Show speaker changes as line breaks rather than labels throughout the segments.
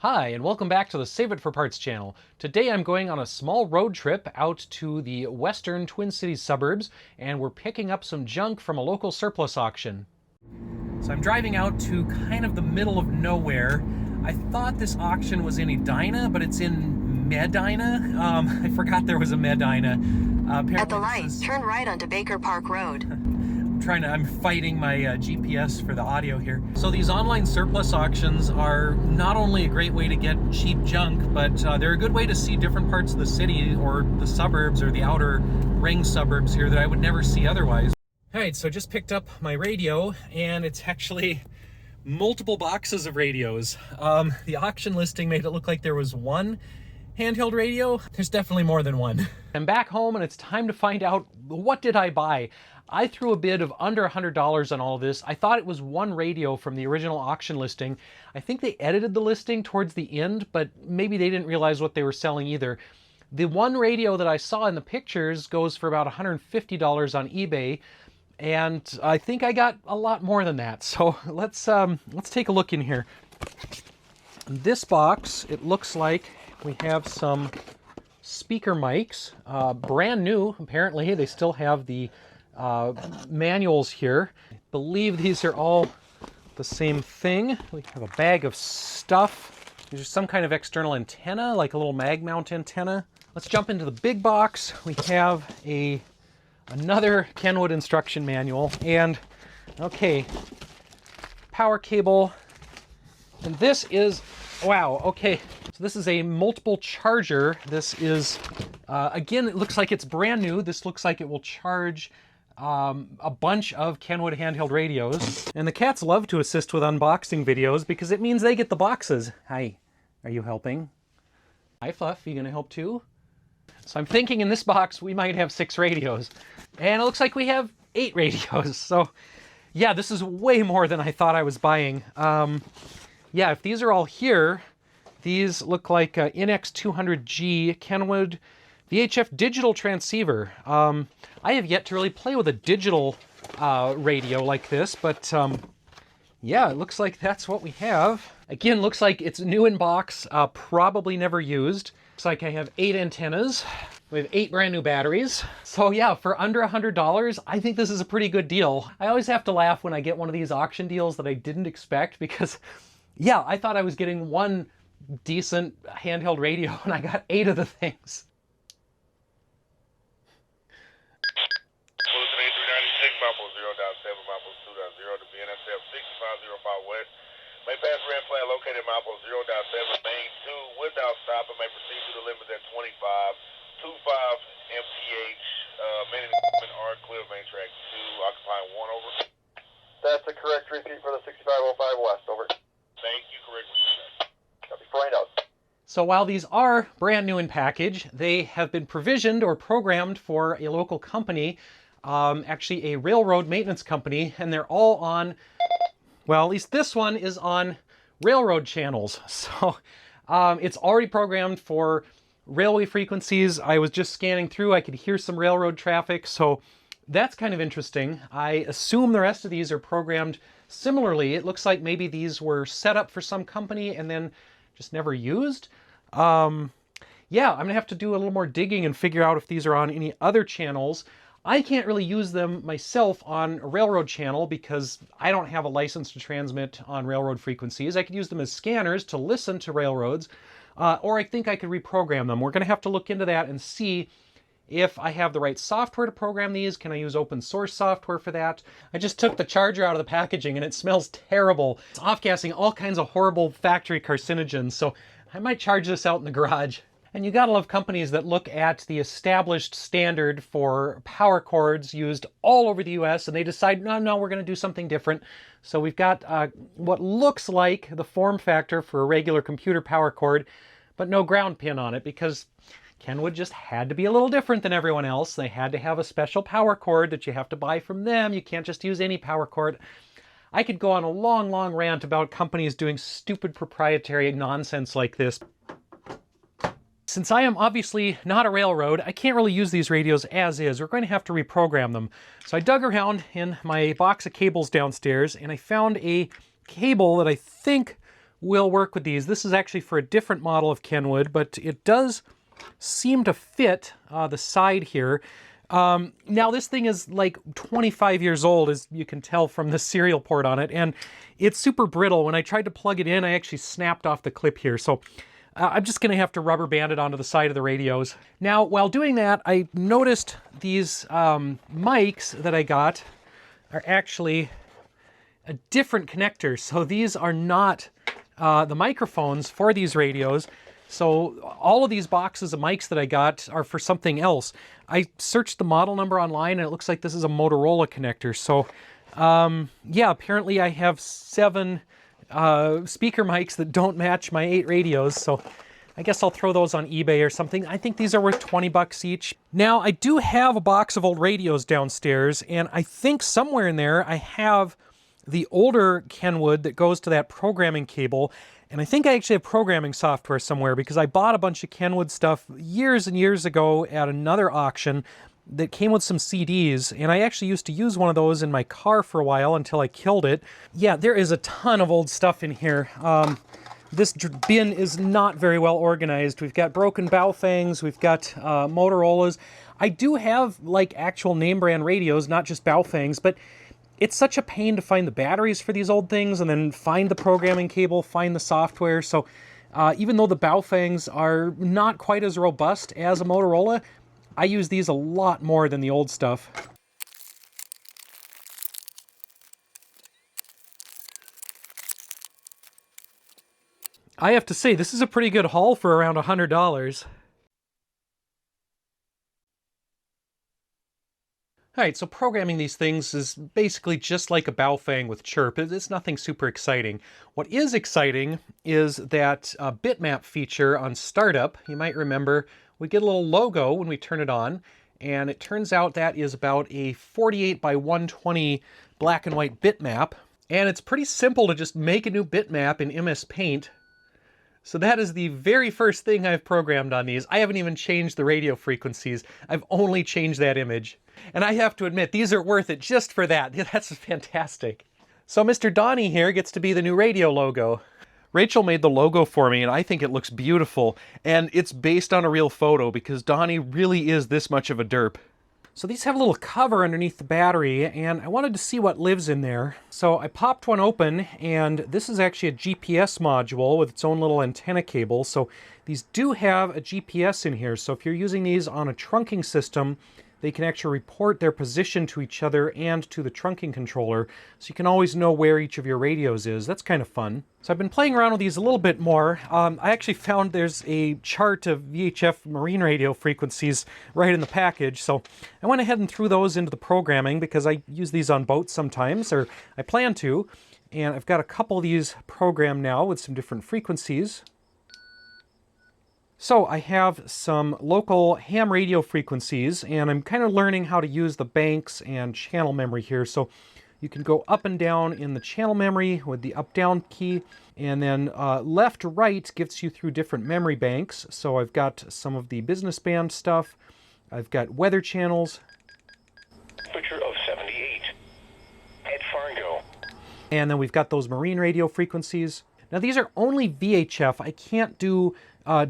Hi, and welcome back to the Save It for Parts channel. Today I'm going on a small road trip out to the western Twin Cities suburbs, and we're picking up some junk from a local surplus auction. So I'm driving out to kind of the middle of nowhere. I thought this auction was in Edina, but it's in Medina. I forgot there was a Medina.
At the light, turn right onto Baker Park Road.
I'm fighting my GPS for the audio here. So these online surplus auctions are not only a great way to get cheap junk, but they're a good way to see different parts of the city or the suburbs or the outer ring suburbs here that I would never see otherwise. All right, so just picked up my radio, and it's actually multiple boxes of radios. The auction listing made it look like there was one handheld radio. There's definitely more than one. I'm back home, and it's time to find out, what did I buy? I threw a bid of under $100 on all of this. I thought it was one radio from the original auction listing. I think they edited the listing towards the end, but maybe they didn't realize what they were selling either. The one radio that I saw in the pictures goes for about $150 on eBay, and I think I got a lot more than that. So let's take a look in here. In this box, it looks like we have some speaker mics, brand new. Apparently, they still have the manuals here. I believe these are all the same thing. We have a bag of stuff. There's some kind of external antenna, like a little mag mount antenna. Let's jump into the big box. We have another Kenwood instruction manual, and okay, power cable. And this is, wow, okay. So this is a multiple charger. This is, again, it looks like it's brand new. This looks like it will charge a bunch of Kenwood handheld radios. And the cats love to assist with unboxing videos because it means they get the boxes. Hi, are you helping? Hi Fluff, you gonna help too? So I'm thinking in this box we might have 6 radios. And it looks like we have 8 radios. So yeah, this is way more than I thought I was buying. Yeah, if these are all here, these look like a NX-200G Kenwood VHF digital transceiver. I have yet to really play with a digital radio like this, but yeah, it looks like that's what we have. Again, looks like it's new in box, probably never used. Looks like I have 8 antennas. We have 8 brand new batteries. So yeah, for under $100, I think this is a pretty good deal. I always have to laugh when I get one of these auction deals that I didn't expect, because yeah, I thought I was getting one decent handheld radio and I got 8 of the things.
Maple 0.7, Maple 2.0 to BNSF 6505 West. May pass red flag located Maple 0.7, main 2 without stop, and may proceed to the limit at 25, 25 MPH. Men and women are clear of main track 2, occupying 1, over.
That's the correct repeat for the 6505 West, over.
Thank you, correct repeat.
Copy, find out.
So while these are brand new in package, they have been provisioned or programmed for a local company, actually a railroad maintenance company, and they're all on, well, at least this one is on railroad channels. So it's already programmed for railway frequencies. I was just scanning through, I could hear some railroad traffic, so that's kind of interesting. I assume the rest of these are programmed similarly. It looks like maybe these were set up for some company and then just never used. Yeah, I'm gonna have to do a little more digging and figure out if these are on any other channels. I can't really use them myself on a railroad channel because I don't have a license to transmit on railroad frequencies. I could use them as scanners to listen to railroads, or I think I could reprogram them. We're going to have to look into that and see if I have the right software to program these. Can I use open source software for that? I just took the charger out of the packaging and it smells terrible. It's off-gassing all kinds of horrible factory carcinogens, so I might charge this out in the garage. And you gotta love companies that look at the established standard for power cords used all over the US and they decide, no, we're gonna do something different. So we've got what looks like the form factor for a regular computer power cord, but no ground pin on it, because Kenwood just had to be a little different than everyone else. They had to have a special power cord that you have to buy from them. You can't just use any power cord. I could go on a long, long rant about companies doing stupid proprietary nonsense like this. Since I am obviously not a railroad, I can't really use these radios as is. We're going to have to reprogram them. So I dug around in my box of cables downstairs and I found a cable that I think will work with these. This is actually for a different model of Kenwood, but it does seem to fit the side here. Now this thing is like 25 years old, as you can tell from the serial port on it, and it's super brittle. When I tried to plug it in, I actually snapped off the clip here, so I'm just going to have to rubber band it onto the side of the radios. Now, while doing that, I noticed these mics that I got are actually a different connector. So these are not the microphones for these radios. So all of these boxes of mics that I got are for something else. I searched the model number online and it looks like this is a Motorola connector. So yeah, apparently I have 7 speaker mics that don't match my 8 radios. So I guess I'll throw those on eBay or something. I think these are worth 20 bucks each. Now I do have a box of old radios downstairs, and I think somewhere in there I have the older Kenwood that goes to that programming cable. And I think I actually have programming software somewhere, because I bought a bunch of Kenwood stuff years and years ago at another auction that came with some CDs, and I actually used to use one of those in my car for a while until I killed it. Yeah, there is a ton of old stuff in here. This bin is not very well organized. We've got broken Baofangs, we've got Motorola's. I do have like actual name brand radios, not just Baofangs, but it's such a pain to find the batteries for these old things and then find the programming cable, find the software. So even though the Baofangs are not quite as robust as a Motorola, I use these a lot more than the old stuff. I have to say, this is a pretty good haul for around $100. Alright, so programming these things is basically just like a Baofeng with chirp. It's nothing super exciting. What is exciting is that bitmap feature on startup. You might remember we get a little logo when we turn it on, and it turns out that is about a 48 by 120 black and white bitmap. And it's pretty simple to just make a new bitmap in MS Paint. So that is the very first thing I've programmed on these. I haven't even changed the radio frequencies. I've only changed that image. And I have to admit, these are worth it just for that. That's fantastic. So Mr. Donnie here gets to be the new radio logo. Rachel made the logo for me, and I think it looks beautiful. And it's based on a real photo, because Donnie really is this much of a derp. So these have a little cover underneath the battery, and I wanted to see what lives in there. So I popped one open, and this is actually a GPS module with its own little antenna cable. So these do have a GPS in here. So if you're using these on a trunking system, they can actually report their position to each other and to the trunking controller, so you can always know where each of your radios is. That's kind of fun. So I've been playing around with these a little bit more. I actually found there's a chart of VHF marine radio frequencies right in the package, so I went ahead and threw those into the programming because I use these on boats sometimes, or I plan to, and I've got a couple of these programmed now with some different frequencies. So I have some local ham radio frequencies, and I'm kind of learning how to use the banks and channel memory here. So you can go up and down in the channel memory with the up-down key, and then left-right gets you through different memory banks. So I've got some of the business band stuff. I've got weather channels.
Picture of 78 at Fargo.
And then we've got those marine radio frequencies. Now these are only VHF. I can't do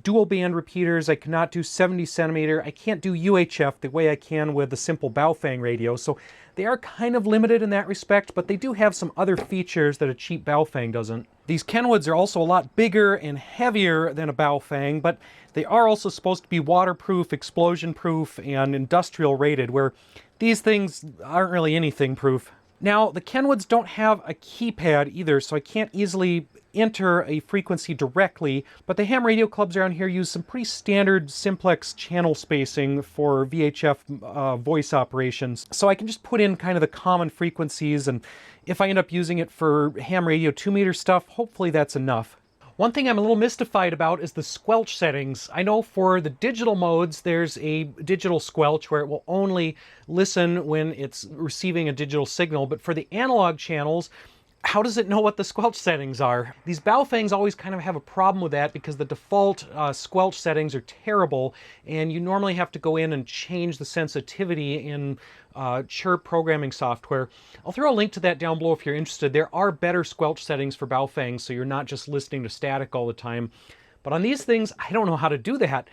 dual band repeaters. I cannot do 70 centimeter. I can't do UHF the way I can with the simple Baofeng radio. So they are kind of limited in that respect, but they do have some other features that a cheap Baofeng doesn't. These Kenwoods are also a lot bigger and heavier than a Baofeng, but they are also supposed to be waterproof, explosion proof, and industrial rated, where these things aren't really anything proof. Now, the Kenwoods don't have a keypad either, so I can't easily enter a frequency directly, but the ham radio clubs around here use some pretty standard simplex channel spacing for VHF voice operations. So I can just put in kind of the common frequencies, and if I end up using it for ham radio 2-meter stuff, hopefully that's enough. One thing I'm a little mystified about is the squelch settings. I know for the digital modes, there's a digital squelch where it will only listen when it's receiving a digital signal, but for the analog channels, how does it know what the squelch settings are? These Baofangs always kind of have a problem with that because the default squelch settings are terrible, and you normally have to go in and change the sensitivity in chirp programming software. I'll throw a link to that down below if you're interested. There are better squelch settings for Baofangs, so you're not just listening to static all the time. But on these things, I don't know how to do that.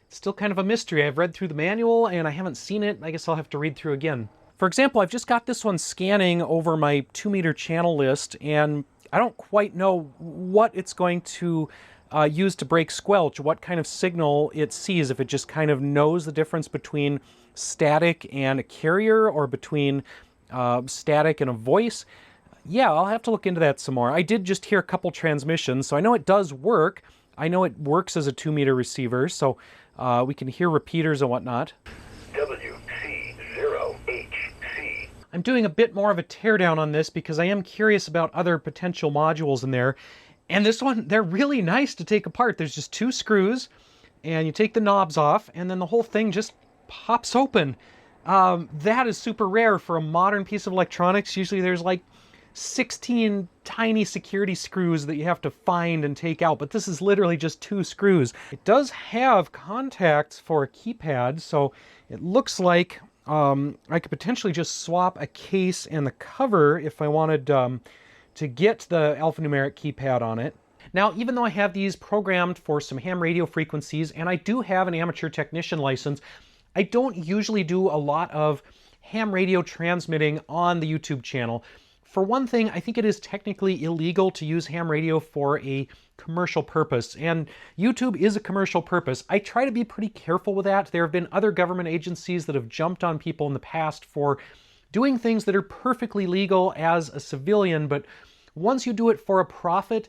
Still kind of a mystery. I've read through the manual and I haven't seen it. I guess I'll have to read through again. For example, I've just got this one scanning over my 2-meter channel list, and I don't quite know what it's going to use to break squelch, what kind of signal it sees, if it just kind of knows the difference between static and a carrier, or between static and a voice. Yeah, I'll have to look into that some more. I did just hear a couple transmissions, so I know it does work. I know it works as a 2-meter receiver, so we can hear repeaters and whatnot. I'm doing a bit more of a teardown on this because I am curious about other potential modules in there. And this one, they're really nice to take apart. There's just 2 screws, and you take the knobs off, and then the whole thing just pops open. That is super rare for a modern piece of electronics. Usually there's like 16 tiny security screws that you have to find and take out, but this is literally just 2 screws. It does have contacts for a keypad, so it looks like I could potentially just swap a case and the cover if I wanted to get the alphanumeric keypad on it. Now, even though I have these programmed for some ham radio frequencies, and I do have an amateur technician license, I don't usually do a lot of ham radio transmitting on the YouTube channel. For one thing, I think it is technically illegal to use ham radio for a commercial purpose, and YouTube is a commercial purpose. I try to be pretty careful with that. There have been other government agencies that have jumped on people in the past for doing things that are perfectly legal as a civilian, but once you do it for a profit,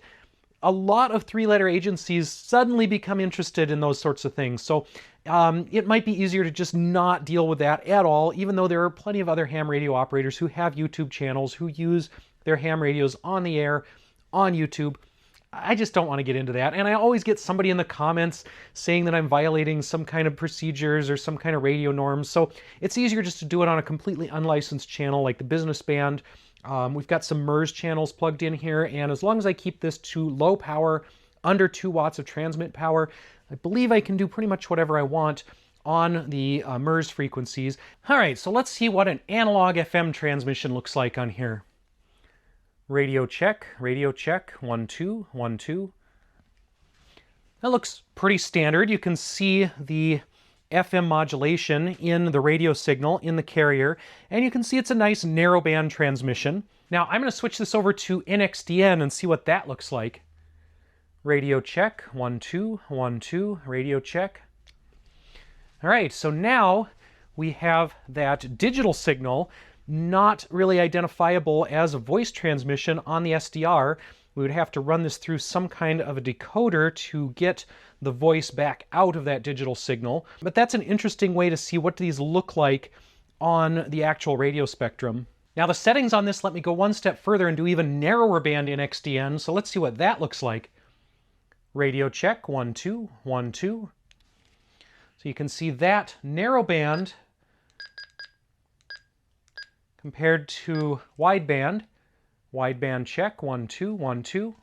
a lot of 3-letter agencies suddenly become interested in those sorts of things. So it might be easier to just not deal with that at all, even though there are plenty of other ham radio operators who have YouTube channels who use their ham radios on the air, on YouTube. I just don't want to get into that. And I always get somebody in the comments saying that I'm violating some kind of procedures or some kind of radio norms. So it's easier just to do it on a completely unlicensed channel like the business band. We've got some MERS channels plugged in here, and as long as I keep this to low power, under 2 watts of transmit power, I believe I can do pretty much whatever I want on the MERS frequencies. All right, so let's see what an analog FM transmission looks like on here. Radio check, 1, 2, 1, 2. That looks pretty standard. You can see the FM modulation in the radio signal in the carrier, and you can see it's a nice narrowband transmission. Now I'm going to switch this over to NXDN and see what that looks like. Radio check, 1, 2, 1, 2, radio check. All right, so now we have that digital signal, not really identifiable as a voice transmission on the SDR. We would have to run this through some kind of a decoder to get the voice back out of that digital signal. But that's an interesting way to see what these look like on the actual radio spectrum. Now the settings on this let me go one step further and do even narrower band NXDN, so let's see what that looks like. Radio check, 1, 2, 1, 2. So you can see that narrowband compared to wideband. Wideband check, 1, 2, 1, 2.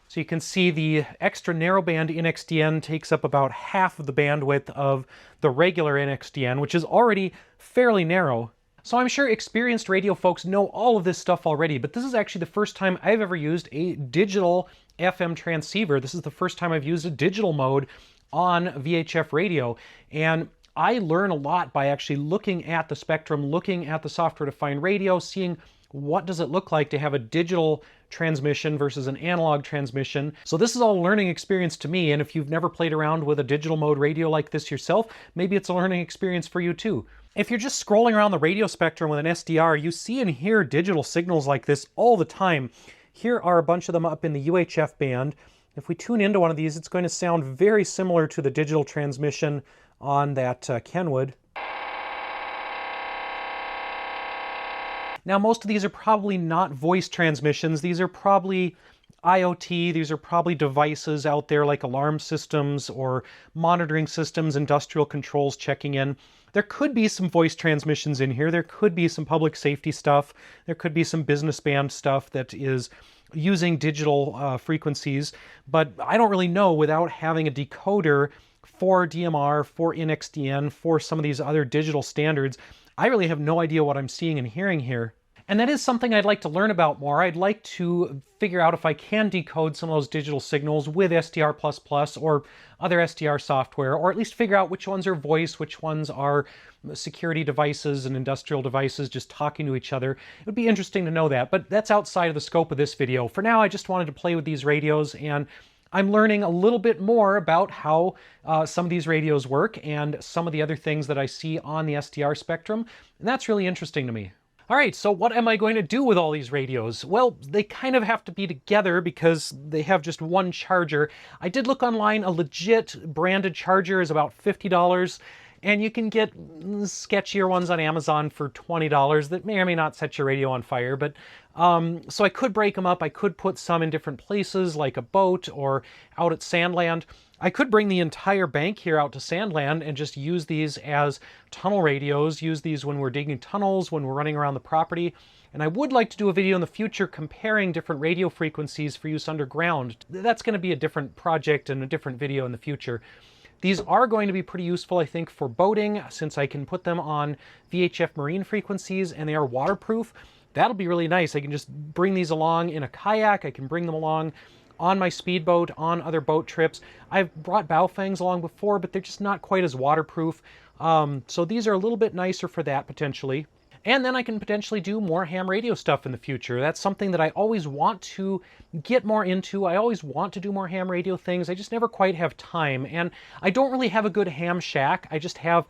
So you can see the extra narrowband NXDN takes up about half of the bandwidth of the regular NXDN, which is already fairly narrow. So I'm sure experienced radio folks know all of this stuff already, but this is actually the first time I've ever used a digital FM transceiver. This is the first time I've used a digital mode on VHF radio, and I learn a lot by actually looking at the spectrum, looking at the software to find radio, seeing what does it look like to have a digital transmission versus an analog transmission. So this is all a learning experience to me, and if you've never played around with a digital mode radio like this yourself, maybe it's a learning experience for you too. If you're just scrolling around the radio spectrum with an SDR, you see and hear digital signals like this all the time. Here are a bunch of them up in the UHF band. If we tune into one of these, it's going to sound very similar to the digital transmission on that Kenwood. Now, most of these are probably not voice transmissions. These are probably IoT. These are probably devices out there like alarm systems or monitoring systems, industrial controls checking in. There could be some voice transmissions in here. There could be some public safety stuff. There could be some business band stuff that is using digital frequencies, but I don't really know without having a decoder for DMR, for NXDN, for some of these other digital standards. I really have no idea what I'm seeing and hearing here. And that is something I'd like to learn about more. I'd like to figure out if I can decode some of those digital signals with SDR++ or other SDR software, or at least figure out which ones are voice, which ones are security devices and industrial devices just talking to each other. It would be interesting to know that, but that's outside of the scope of this video. For now, I just wanted to play with these radios, and I'm learning a little bit more about how some of these radios work and some of the other things that I see on the SDR spectrum, and that's really interesting to me. All right, so what am I going to do with all these radios? Well, they kind of have to be together because they have just one charger. I did look online. A legit branded charger is about $50, and you can get sketchier ones on Amazon for $20 that may or may not set your radio on fire. But so I could break them up. I could put some in different places like a boat or out at Sandland. I could bring the entire bank here out to Sandland and just use these as tunnel radios, use these when we're digging tunnels, when we're running around the property. And I would like to do a video in the future comparing different radio frequencies for use underground. That's going to be a different project and a different video in the future. These are going to be pretty useful, I think, for boating, since I can put them on VHF marine frequencies and they are waterproof. That'll be really nice. I can just bring these along in a kayak. I can bring them along on my speedboat, on other boat trips. I've brought Baofangs along before, but they're just not quite as waterproof. So these are a little bit nicer for that, potentially. And then I can potentially do more ham radio stuff in the future. That's something that I always want to get more into. I always want to do more ham radio things. I just never quite have time. And I don't really have a good ham shack. I just have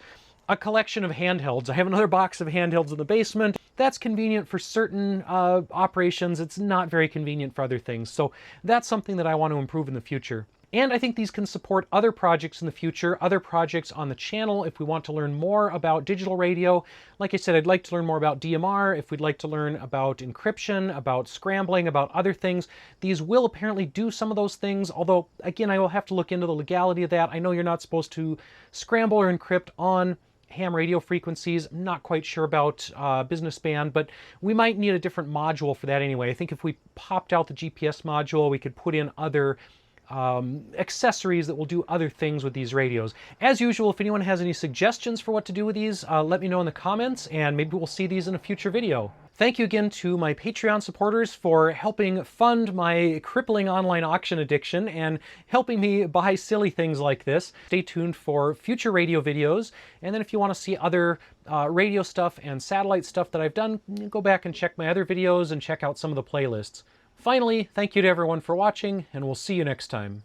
a collection of handhelds. I have another box of handhelds in the basement. That's convenient for certain operations. It's not very convenient for other things. So that's something that I want to improve in the future. And I think these can support other projects in the future, other projects on the channel if we want to learn more about digital radio. Like I said, I'd like to learn more about DMR, if we'd like to learn about encryption, about scrambling, about other things. These will apparently do some of those things, although, again, I will have to look into the legality of that. I know you're not supposed to scramble or encrypt on ham radio frequencies. I'm not quite sure about business band, but we might need a different module for that anyway. I think if we popped out the GPS module, we could put in other accessories that will do other things with these radios. As usual, if anyone has any suggestions for what to do with these, let me know in the comments, and maybe we'll see these in a future video. Thank you again to my Patreon supporters for helping fund my crippling online auction addiction and helping me buy silly things like this. Stay tuned for future radio videos, and then if you want to see other radio stuff and satellite stuff that I've done, go back and check my other videos and check out some of the playlists. Finally, thank you to everyone for watching, and we'll see you next time.